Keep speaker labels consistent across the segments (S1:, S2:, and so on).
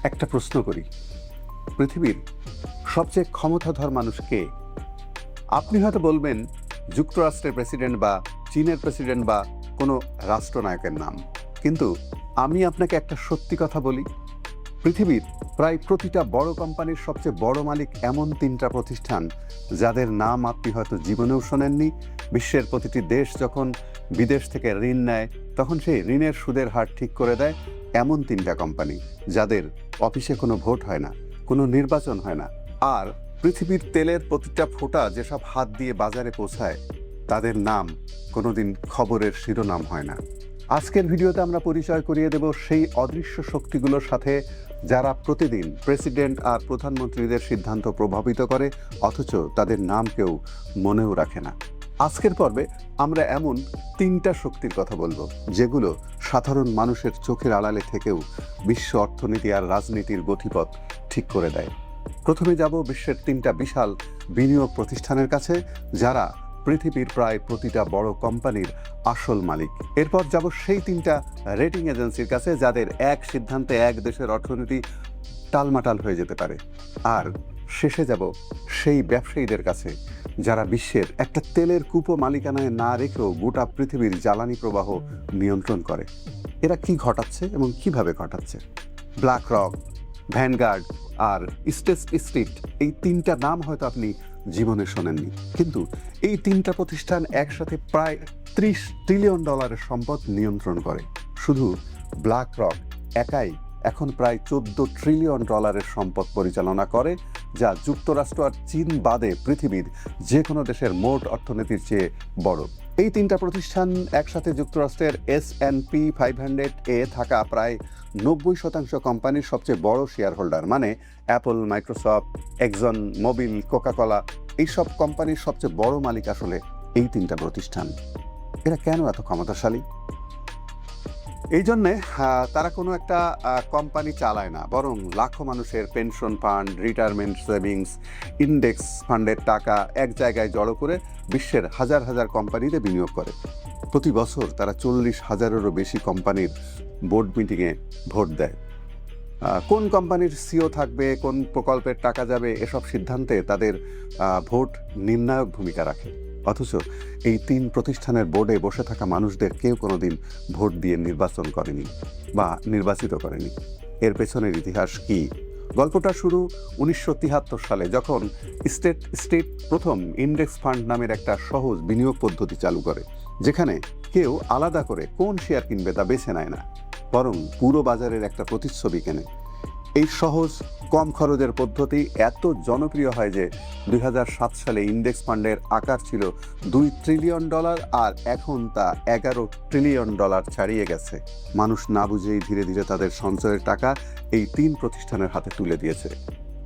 S1: একটা প্রশ্ন করি, পৃথিবীর সবচেয়ে ক্ষমতাধর মানুষ কে? আপনি হয়তো বলবেন যুক্তরাষ্ট্রের প্রেসিডেন্ট বা চীনের প্রেসিডেন্ট বা কোনো রাষ্ট্রনায়কের নাম। কিন্তু আমি আপনাকে একটা সত্যি কথা বলি, পৃথিবীর প্রায় প্রতিটা বড় কোম্পানির সবচেয়ে বড় মালিক এমন তিনটা প্রতিষ্ঠান যাদের নাম আপনি হয়তো জীবনেও শোনেননি। বিশ্বের প্রতিটি দেশ যখন বিদেশ থেকে ঋণ নেয় তখন সেই ঋণের সুদের হার ঠিক করে দেয় এমন তিনটা কোম্পানি, যাদের অফিসে কোনো ভোট হয় না, কোনো নির্বাচন হয় না, আর পৃথিবীর তেলের প্রতিটা ফোঁটা যেসব হাত দিয়ে বাজারে পৌঁছায় তাদের নাম কোনোদিন খবরের শিরোনাম হয় না। আজকের ভিডিওতে আমরা পরিচয় করিয়ে দেব সেই অদৃশ্য শক্তিগুলোর সাথে যারা প্রতিদিন প্রেসিডেন্ট আর প্রধানমন্ত্রীদের সিদ্ধান্ত প্রভাবিত করে, অথচ তাদের নাম কেউ মনেও রাখে না। আজকের পর্বে আমরা এমন তিনটা শক্তির কথা বলবো যেগুলো সাধারণ মানুষের চোখের আড়ালে থেকেও বিশ্ব অর্থনীতি আর রাজনীতির গতিপথ ঠিক করে দেয়। প্রথমে যাব বিশ্বের তিনটা বিশাল বিনিয়োগ প্রতিষ্ঠানের কাছে যারা পৃথিবীর প্রায় প্রতিটা বড় কোম্পানির আসল মালিক। এরপর যাব সেই তিনটা রেটিং এজেন্সির কাছে যাদের এক সিদ্ধান্তে এক দেশের অর্থনীতি টালমাটাল হয়ে যেতে পারে। আর শেষে যাব সেই ব্যবসায়ীদের কাছে যারা বিশ্বের একটা তেলের কূপও মালিকানায় না রেখেও গোটা পৃথিবীর জ্বালানি প্রবাহ নিয়ন্ত্রণ করে। এরা কি ঘটাচ্ছে এবং কিভাবে ঘটাচ্ছে? ব্ল্যাক রক, ভ্যানগার্ড আর স্টেট স্ট্রিট, এই তিনটা নাম হয়তো আপনি জীবনে শোনেননি, কিন্তু এই তিনটা প্রতিষ্ঠান একসাথে প্রায় $30 ট্রিলিয়ন সম্পদ নিয়ন্ত্রণ করে। শুধু ব্ল্যাক রক একাই এখন প্রায় $14 ট্রিলিয়ন সম্পদ পরিচালনা করে, যা যুক্তরাষ্ট্র আর চীন বাদে পৃথিবীর যে কোনো দেশের মোট অর্থনীতির চেয়ে বড়। এই তিনটা প্রতিষ্ঠান একসাথে যুক্তরাষ্ট্রের S&P 500 থাকা প্রায় 90% কোম্পানির সবচেয়ে বড় শেয়ার হোল্ডার। মানে Apple, Microsoft, Exxon Mobil, Coca Cola, এইসব কোম্পানির সবচেয়ে বড় মালিক আসলে এই তিনটা প্রতিষ্ঠান। এরা কেন এত ক্ষমতাশালী? এই জন্যে তারা কোনো একটা কোম্পানি চালায় না, বরং লাখো মানুষের pension fund, retirement savings, index ফান্ডের টাকা এক জায়গায় জড়ো করে বিশ্বের হাজার হাজার কোম্পানিতে বিনিয়োগ করে। প্রতি বছর তারা 40,000-এরও বেশি কোম্পানির বোর্ড মিটিংয়ে ভোট দেয়। কোন কোম্পানির সিও থাকবে, কোন প্রকল্পের টাকা যাবে, এসব সিদ্ধান্তে তাদের ভোট নির্ণায়ক ভূমিকা রাখে। অথচ এই তিন প্রতিষ্ঠানের বোর্ডে বসে থাকা মানুষদের কেউ কোনোদিন ভোট দিয়ে নির্বাচন করেনি বা নির্বাচিত করেনি। এর পেছনের ইতিহাস কি? গল্পটা শুরু 1973 সালে, যখন স্টেট স্ট্রিট প্রথম ইন্ডেক্স ফান্ড নামের একটা সহজ বিনিয়োগ পদ্ধতি চালু করে, যেখানে কেউ আলাদা করে কোন শেয়ার কিনবে তা বেছে নেয় না, বরং পুরো বাজারের একটা প্রতিচ্ছবি কেনে। এই সহজ কম খরচের পদ্ধতি এত জনপ্রিয় হয় যে 2007 সালে ইন্ডেক্স ফান্ডের আকার ছিল $2 ট্রিলিয়ন, আর এখন তা $11 ট্রিলিয়ন ছাড়িয়ে গেছে। মানুষ না বুঝেই ধীরে ধীরে তাদের সঞ্চয়ের টাকা এই তিন প্রতিষ্ঠানের হাতে তুলে দিয়েছে।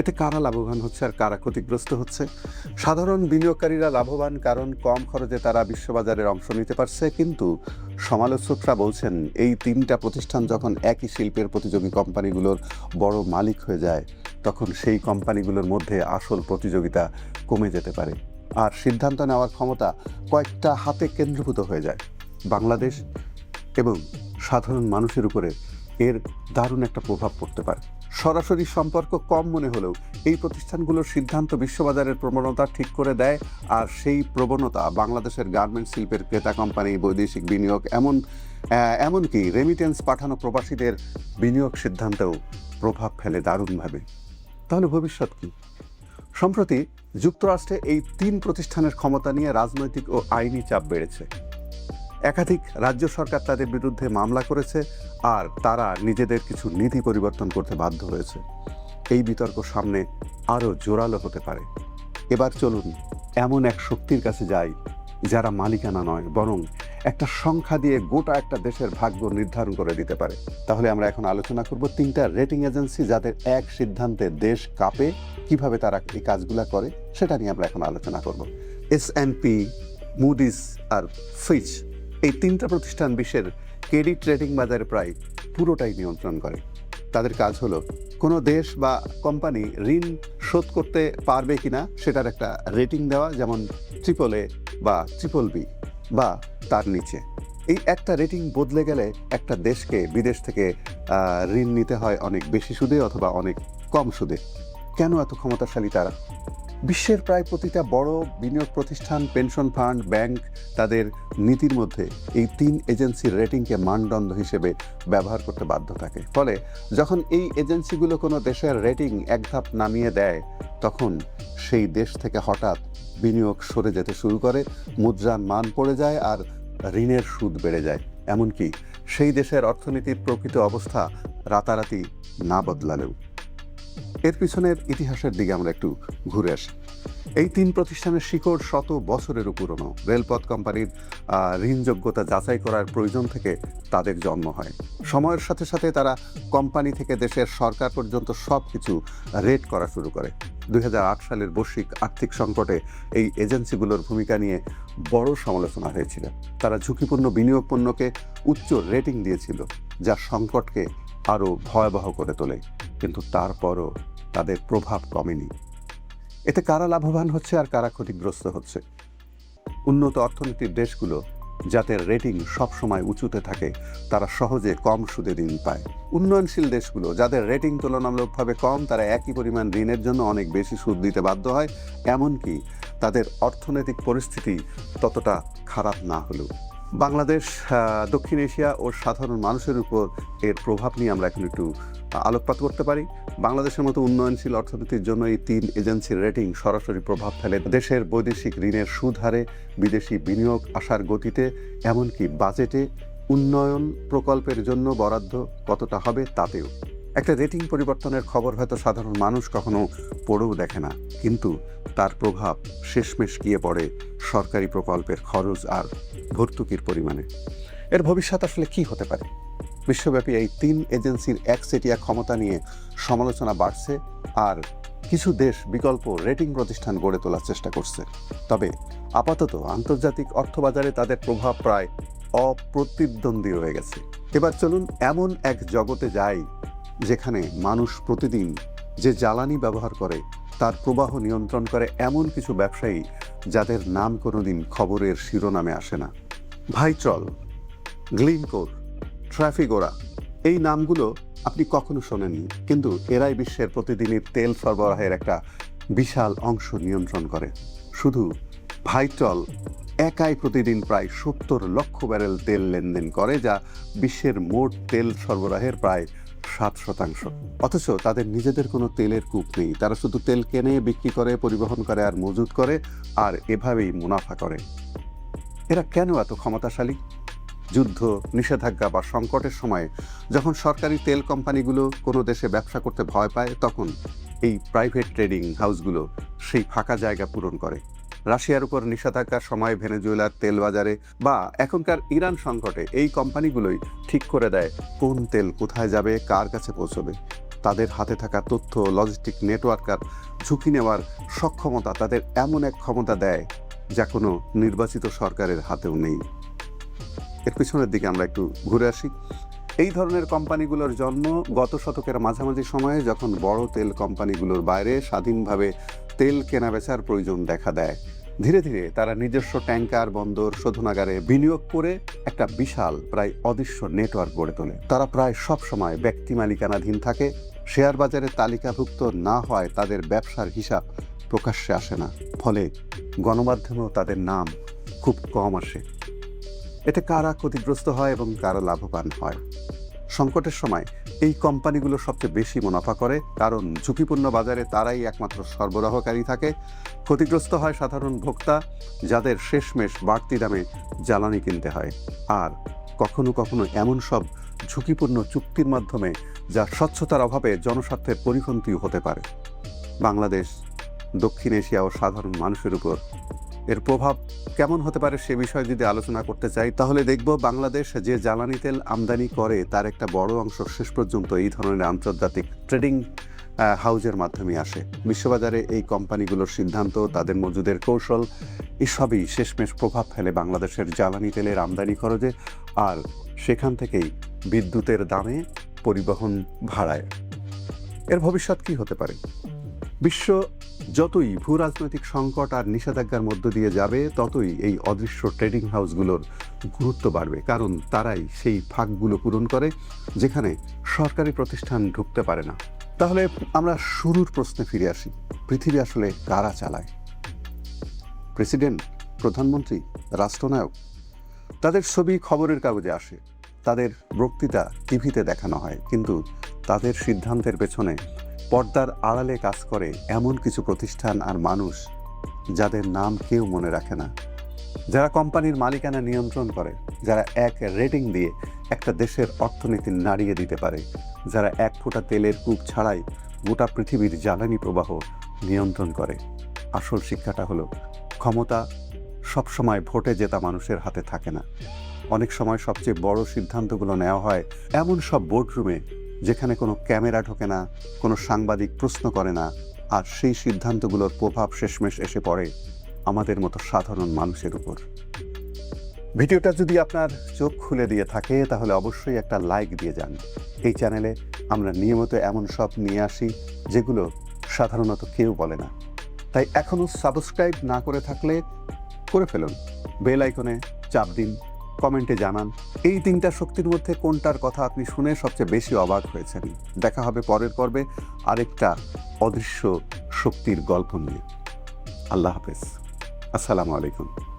S1: এতে কারা লাভবান হচ্ছে আর কারা ক্ষতিগ্রস্ত হচ্ছে? সাধারণ বিনিয়োগকারীরা লাভবান, কারণ কম খরচে তারা বিশ্ববাজারের অংশ নিতে পারছে। কিন্তু সমালোচকরা বলছেন এই তিনটা প্রতিষ্ঠান যখন একই শিল্পের প্রতিযোগী কোম্পানিগুলোর বড় মালিক হয়ে যায়, তখন সেই কোম্পানিগুলোর মধ্যে আসল প্রতিযোগিতা কমে যেতে পারে আর সিদ্ধান্ত নেওয়ার ক্ষমতা কয়েকটা হাতে কেন্দ্রীভূত হয়ে যায়। বাংলাদেশ এবং সাধারণ মানুষের উপরে এর দারুণ একটা প্রভাব পড়তে পারে। সরাসরি সম্পর্ক কম মনে হলেও এই প্রতিষ্ঠানগুলোর সিদ্ধান্ত বিশ্ববাজারের প্রবণতা ঠিক করে দেয়, আর সেই প্রবণতা বাংলাদেশের গার্মেন্টস শিল্পের ক্রেতা কোম্পানি, বৈদেশিক বিনিয়োগ, এমনকি রেমিটেন্স পাঠানো প্রবাসীদের বিনিয়োগ সিদ্ধান্তেও প্রভাব ফেলে দারুণভাবে। তাহলে ভবিষ্যৎ কি? সম্প্রতি যুক্তরাষ্ট্রে এই তিন প্রতিষ্ঠানের ক্ষমতা নিয়ে রাজনৈতিক ও আইনি চাপ বেড়েছে। একাধিক রাজ্য সরকার তাদের বিরুদ্ধে মামলা করেছে, আর তারা নিজেদের কিছু নীতি পরিবর্তন করতে বাধ্য হয়েছে। এই বিতর্ক সামনে আরও জোরালো হতে পারে। এবার চলুন এমন এক শক্তির কাছে যাই যারা মালিকানা নয়, বরং একটা সংখ্যা দিয়ে গোটা একটা দেশের ভাগ্য নির্ধারণ করে দিতে পারে। তাহলে আমরা এখন আলোচনা করব তিনটা রেটিং এজেন্সি যাদের এক সিদ্ধান্তে দেশ কাঁপে। কিভাবে তারা এই কাজগুলো করে সেটা নিয়ে আমরা এখন আলোচনা করব। S&P, মুডিস আর ফিচ, এই তিনটা প্রতিষ্ঠান বিশ্বের ক্রেডিট রেটিং বাজারে প্রায় পুরোটাই নিয়ন্ত্রণ করে। তাদের কাজ হলো কোনো দেশ বা কোম্পানি ঋণ শোধ করতে পারবে কিনা সেটার একটা রেটিং দেওয়া, যেমন AAA বা BBB বা তার নিচে। এই একটা রেটিং বদলে গেলে একটা দেশকে বিদেশ থেকে ঋণ নিতে হয় অনেক বেশি সুদে অথবা অনেক কম সুদে। কেন এত ক্ষমতাশালী তারা? বিশ্বের প্রায় প্রতিটা বড় বিনিয়োগ প্রতিষ্ঠান, পেনশন ফান্ড, ব্যাংক তাদের নীতির মধ্যে এই 3 এজেন্সির রেটিংকে মানদণ্ড হিসেবে ব্যবহার করতে বাধ্য থাকে। ফলে যখন এই এজেন্সিগুলো কোনো দেশের রেটিং এক ধাপ নামিয়ে দেয়, তখন সেই দেশ থেকে হঠাৎ বিনিয়োগ সরে যেতে শুরু করে, মুদ্রার মান পড়ে যায় আর ঋণের সুদ বেড়ে যায়। এমনকি সেই দেশের অর্থনীতির প্রকৃত অবস্থা রাতারাতি না বদলালেও। এর পিছনের ইতিহাসের দিকে আমরা একটু ঘুরে আসি। এই 3 প্রতিষ্ঠানের শিকড় শত বছরেরও পুরনো। রেলপথ কোম্পানির ঋণযোগ্যতা যাচাই করার প্রয়োজন থেকে তাদের জন্ম হয়। সময়ের সাথে সাথে তারা কোম্পানি থেকে দেশের সরকার পর্যন্ত সব কিছু রেট করা শুরু করে। 2008 সালের বৈশ্বিক আর্থিক সংকটে এই এজেন্সিগুলোর ভূমিকা নিয়ে বড় সমালোচনা হয়েছিল। তারা ঝুঁকিপূর্ণ বিনিয়োগ পণ্যকে উচ্চ রেটিং দিয়েছিল, যা সংকটকে আরও ভয়াবহ করে তোলে। কিন্তু তারপরও তাদের প্রভাব কমেনি। এতে কারা লাভবান হচ্ছে আর কারা ক্ষতিগ্রস্ত হচ্ছে? উন্নত অর্থনীতির দেশগুলো, যাদের রেটিং সবসময় উঁচুতে থাকে, তারা সহজে কম সুদে ঋণ পায়। উন্নয়নশীল দেশগুলো, যাদের রেটিং তুলনামূলকভাবে কম, তারা একই পরিমাণ ঋণের জন্য অনেক বেশি সুদ দিতে বাধ্য হয়, এমনকি তাদের অর্থনৈতিক পরিস্থিতি ততটা খারাপ না হলেও। বাংলাদেশ, দক্ষিণ এশিয়া ও সাধারণ মানুষের উপর এর প্রভাব নিয়ে আমরা এখন একটু আলোকপাত করতে পারি। বাংলাদেশের মতো উন্নয়নশীল অর্থনীতির জন্য এই 3 এজেন্সির রেটিং সরাসরি প্রভাব ফেলে দেশের বৈদেশিক ঋণের সুদ হারে, বিদেশি বিনিয়োগ আসার গতিতে, এমনকি বাজেটে উন্নয়ন প্রকল্পের জন্য বরাদ্দ কতটা হবে তাতেও। একটা রেটিং পরিবর্তনের খবর হয়তো সাধারণ মানুষ কখনো পড়েও দেখে না, কিন্তু তার প্রভাব শেষমেশ গিয়ে পড়ে সরকারি প্রকল্পের খরচ আর ভর্তুকির পরিমাণে। এর ভবিষ্যৎ আসলে কি হতে পারে? বিশ্বব্যাপী এই 3 এজেন্সির একচেটিয়া ক্ষমতা নিয়ে সমালোচনা বাড়ছে, আর কিছু দেশ বিকল্প রেটিং প্রতিষ্ঠান গড়ে তোলার চেষ্টা করছে। তবে আপাতত আন্তর্জাতিক অর্থবাজারে তাদের প্রভাব প্রায় অপ্রতিদ্বন্দ্বী রয়ে গেছে। এবার চলুন এমন এক জগতে যাই যেখানে মানুষ প্রতিদিন যে জ্বালানি ব্যবহার করে তার প্রবাহ নিয়ন্ত্রণ করে এমন কিছু ব্যবসায়ী, যাদের নাম কোনোদিন খবরের শিরোনামে আসে না। ভাইট্রল, গ্লিনকোর, ট্রাফিগোরা, এই নামগুলো আপনি কখনো শোনেননি, কিন্তু এরাই বিশ্বের প্রতিদিনের তেল সরবরাহের একটা বিশাল অংশ নিয়ন্ত্রণ করে। শুধু ভাইট্রল একাই প্রতিদিন প্রায় 70 লক্ষ ব্যারেল তেল লেনদেন করে, যা বিশ্বের মোট তেল সরবরাহের প্রায় 7%। অথচ তাদের নিজেদের কোনো তেলের কূপ নেই। তারা শুধু তেল কেনে, বিক্রি করে, পরিবহন করে আর মজুত করে, আর এভাবেই মুনাফা করে। এরা কেন এত ক্ষমতাশালী? যুদ্ধ, নিষেধাজ্ঞা বা সংকটের সময়ে যখন সরকারি তেল কোম্পানিগুলো কোনো দেশে ব্যবসা করতে ভয় পায়, তখন এই প্রাইভেট ট্রেডিং হাউসগুলো সেই ফাঁকা জায়গা পূরণ করে। রাশিয়ার উপর নিষেধাজ্ঞার সময় ভেনেজুয়েলার তেল বাজারে বা এখনকার ইরান সংকটে এই কোম্পানিগুলোই ঠিক করে দেয় কোন তেল কোথায় যাবে, কার কাছে পৌঁছবে। তাদের হাতে থাকা তথ্য, লজিস্টিক নেটওয়ার্ক আর ঝুঁকি নেওয়ার সক্ষমতা তাদের এমন এক ক্ষমতা দেয় যা কোনো নির্বাচিত সরকারের হাতেও নেই। এর পিছনের দিকে আমরা একটু ঘুরে আসি। এই ধরনের কোম্পানিগুলোর জন্ম গত শতকের মাঝামাঝি সময়ে, যখন বড় তেল কোম্পানিগুলোর বাইরে স্বাধীনভাবে তেল কেনাবেচার প্রয়োজন দেখা দেয়। ধীরে ধীরে তারা নিজস্ব ট্যাঙ্কার, বন্দর, শোধনাগারে বিনিয়োগ করে একটা বিশাল, প্রায় অদৃশ্য নেটওয়ার্ক গড়ে তোলে। তারা প্রায় সব সময় ব্যক্তি মালিকানাধীন থাকে। শেয়ার বাজারে তালিকাভুক্ত না হয় তাদের ব্যবসার হিসাব প্রকাশ্যে আসে না, ফলে গণমাধ্যমেও তাদের নাম খুব কম আসে। এতে কারা ক্ষতিগ্রস্ত হয় এবং কারা লাভবান হয়? সংকটের সময় এই কোম্পানিগুলো সবচেয়ে বেশি মুনাফা করে, কারণ ঝুঁকিপূর্ণ বাজারে তারাই একমাত্র সরবরাহকারী থাকে। ক্ষতিগ্রস্ত হয় সাধারণ ভোক্তা, যাদের শেষমেশ বাড়তি দামে জ্বালানি কিনতে হয়। আর কখনো কখনো এমন সব ঝুঁকিপূর্ণ চুক্তির মাধ্যমে যা স্বচ্ছতার অভাবে জনস্বার্থের পরিপন্থীও হতে পারে। বাংলাদেশ, দক্ষিণ এশিয়া ও সাধারণ মানুষের উপর এর প্রভাব কেমন হতে পারে সে বিষয়ে যদি আলোচনা করতে চাই, তাহলে দেখব বাংলাদেশ যে জ্বালানি তেল আমদানি করে তার একটা বড় অংশ শেষ পর্যন্ত এই ধরনের আন্তর্জাতিক ট্রেডিং হাউজের মাধ্যমে আসে। বিশ্ববাজারে এই কোম্পানিগুলোর সিদ্ধান্ত, তাদের মজুদের কৌশল, এসবই শেষমেশ প্রভাব ফেলে বাংলাদেশের জ্বালানি তেলের আমদানি খরচে, আর সেখান থেকেই বিদ্যুতের দামে, পরিবহন ভাড়ায়। এর ভবিষ্যৎ কি হতে পারে? বিশ্ব যতই ভূ রাজনৈতিক সংকট আর নিষেধাজ্ঞার মধ্য দিয়ে যাবে, ততই এই অদৃশ্য ট্রেডিং হাউসগুলোর গুরুত্ব বাড়বে, কারণ তারাই সেই ফাঁকগুলো পূরণ করে যেখানে সরকারি প্রতিষ্ঠান ঢুকতে পারে না। তাহলে আমরা শুরুর প্রশ্নে ফিরে আসি, পৃথিবী আসলে কারা চালায়? প্রেসিডেন্ট, প্রধানমন্ত্রী, রাষ্ট্রনায়ক? তাদের ছবি খবরের কাগজে আসে, তাদের বক্তৃতা টিভিতে দেখানো হয়, কিন্তু তাদের সিদ্ধান্তের পেছনে পর্দার আড়ালে কাজ করে এমন কিছু প্রতিষ্ঠান আর মানুষ যাদের নাম কেউ মনে রাখে না, যারা কোম্পানির মালিকানা নিয়ন্ত্রণ করে, যারা এক রেটিং দিয়ে একটা দেশের অর্থনীতি নাড়িয়ে দিতে পারে, যারা এক ফোঁটা তেলের কূপ ছাড়াই গোটা পৃথিবীর জ্বালানি প্রবাহ নিয়ন্ত্রণ করে। আসল শিক্ষাটা হলো, ক্ষমতা সবসময় ভোটে জেতা মানুষের হাতে থাকে না। অনেক সময় সবচেয়ে বড় সিদ্ধান্তগুলো নেওয়া হয় এমন সব বোর্ডরুমে যেখানে কোনো ক্যামেরা ঢোকে না, কোনো সাংবাদিক প্রশ্ন করে না, আর সেই সিদ্ধান্তগুলোর প্রভাব শেষমেশ এসে পড়ে আমাদের মতো সাধারণ মানুষের উপর। ভিডিওটা যদি আপনার চোখ খুলে দিয়ে থাকে তাহলে অবশ্যই একটা লাইক দিয়ে যান। এই চ্যানেলে আমরা নিয়মিত এমন সব নিয়ে আসি যেগুলো সাধারণত কেউ বলে না। তাই এখনও সাবস্ক্রাইব না করে থাকলে করে ফেলুন, বেল আইকনে চাপ দিন, কমেন্টে জানান এই তিনটা শক্তির মধ্যে কোনটার কথা আপনি শুনে সবচেয়ে বেশি অবাক হয়েছেন। দেখা হবে পরের পর্বে আরেকটা অদৃশ্য শক্তির গল্প নিয়ে। আল্লাহ হাফেজ, আসসালামু আলাইকুম।